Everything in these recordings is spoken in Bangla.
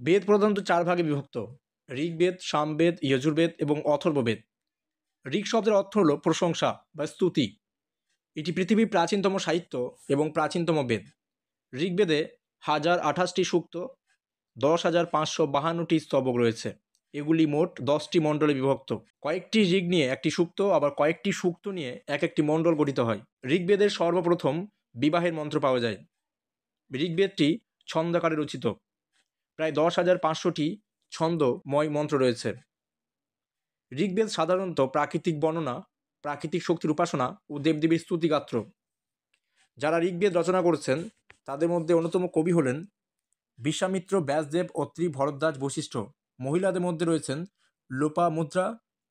বেদ প্রধানত 4 ভাগে বিভক্ত: ঋগ্বেদ, সামবেদ, যজুর্বেদ এবং অথর্ববেদ। ঋগ শব্দের অর্থ হলো প্রশংসা বা স্তুতি। এটি পৃথিবীর প্রাচীনতম সাহিত্য এবং প্রাচীনতম বেদ। ঋগ্বেদে 1028টি সূক্ত, 10,552টি স্তবক রয়েছে। এগুলি মোট 10টি মণ্ডলে বিভক্ত। কয়েকটি ঋগ নিয়ে একটি সূক্ত, আবার কয়েকটি সূক্ত নিয়ে এক একটি মণ্ডল গঠিত হয়। ঋগ্বেদের সর্বপ্রথম বিবাহের মন্ত্র পাওয়া যায়। ঋগ্বেদটি ছন্দাকারে রচিত। প্রায় 10,500টি ছন্দময় মন্ত্র রয়েছে। ঋগ্বেদ সাধারণত প্রাকৃতিক বর্ণনা, প্রাকৃতিক শক্তির উপাসনা ও দেবদেবীর স্তুতিগাত্র। যারা ঋগ্বেদ রচনা করেছেন তাদের মধ্যে অন্যতম কবি হলেন বিশ্বামিত্র, ব্যাসদেব, অত্রি, ভরদ্বাজ, বশিষ্ঠ। মহিলাদের মধ্যে রয়েছেন লোপামুদ্রা,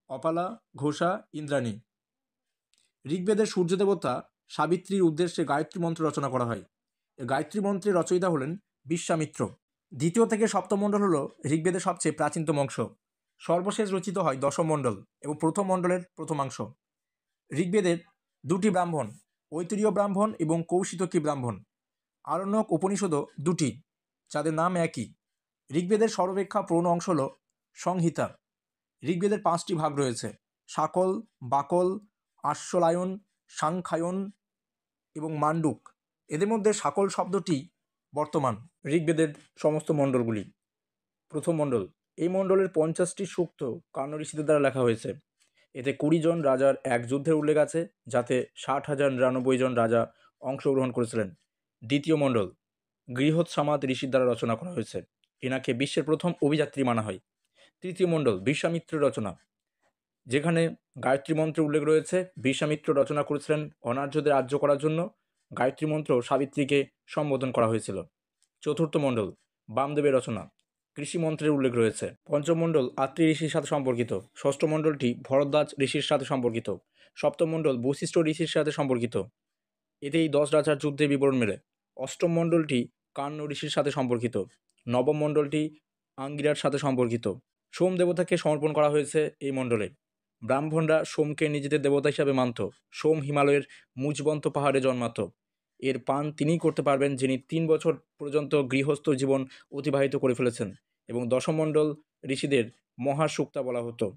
অপালা, ঘোষা, ইন্দ্রাণী। ঋগ্বেদের সূর্য দেবতা সাবিত্রীর উদ্দেশ্যে গায়ত্রী মন্ত্র রচনা করা হয়। এই গায়ত্রী মন্ত্রের রচয়িতা হলেন বিশ্বামিত্র। দ্বিতীয় থেকে সপ্তম মণ্ডল হল ঋগ্বেদের সবচেয়ে প্রাচীনতম অংশ। সর্বশেষ রচিত হয় দশম মণ্ডল এবং প্রথম মণ্ডলের প্রথমাংশ। ঋগ্বেদের 2টি ব্রাহ্মণ, ঐতরীয় ব্রাহ্মণ এবং কৌশিতকী ব্রাহ্মণ। আরণ্যক উপনিষদও 2টি, যাদের নাম একই। ঋগ্বেদের সর্বাপেক্ষা পুরনো অংশ হল সংহিতা। ঋগ্বেদের 5টি ভাগ রয়েছে: শাকল, বাকল, আশ্বলায়ন, সাংখ্যায়ন এবং মান্ডুক। এদের মধ্যে শাকল শব্দটি বর্তমান। ঋগ্বেদের সমস্ত মণ্ডলগুলি। প্রথম মণ্ডল, এই মণ্ডলের 50টি সূক্ত কাণ্য ঋষিদের দ্বারা লেখা হয়েছে। এতে 20 জন রাজার এক যুদ্ধের উল্লেখ আছে, যাতে 60,099 জন রাজা অংশগ্রহণ করেছিলেন। দ্বিতীয় মণ্ডল গৃহৎসামাদ ঋষির দ্বারা রচনা করা হয়েছে। এনাকে বিশ্বের প্রথম অভিযাত্রী মানা হয়। তৃতীয় মণ্ডল বিশ্বামিত্রের রচনা, যেখানে গায়ত্রী মন্ত্রের উল্লেখ রয়েছে। বিশ্বামিত্র রচনা করেছিলেন অনার্যদের রাজ্য করার জন্য। গায়ত্রী মন্ত্র সাবিত্রীকে সম্বোধন করা হয়েছিল। চতুর্থ মণ্ডল বামদেবের রচনা, কৃষি মন্ত্রের উল্লেখ রয়েছে। পঞ্চম মণ্ডল আত্রি ঋষির সাথে সম্পর্কিত। ষষ্ঠ মণ্ডলটি ভরদ্বাজ ঋষির সাথে সম্পর্কিত। সপ্তম মণ্ডল বশিষ্ঠ ঋষির সাথে সম্পর্কিত। এতেই 10 রাজার যুদ্ধের বিবরণ মেলে। অষ্টম মণ্ডলটি কাণ্য ঋষির সাথে সম্পর্কিত। নবম মণ্ডলটি আঙ্গিরার সাথে সম্পর্কিত। সোম দেবতাকে সমর্পণ করা হয়েছে এই মণ্ডলে। ব্রাহ্মণরা সোমকে নিজেদের দেবতা হিসাবে মানত। সোম হিমালয়ের মুজবন্ত পাহাড়ে জন্মাত। এর পান তিনিই করতে পারবেন যিনি 3 বছর পর্যন্ত গৃহস্থ জীবন অতিবাহিত করে ফেলেছেন। এবং দশম মণ্ডল ঋষিদের মহাসুক্তা বলা হতো।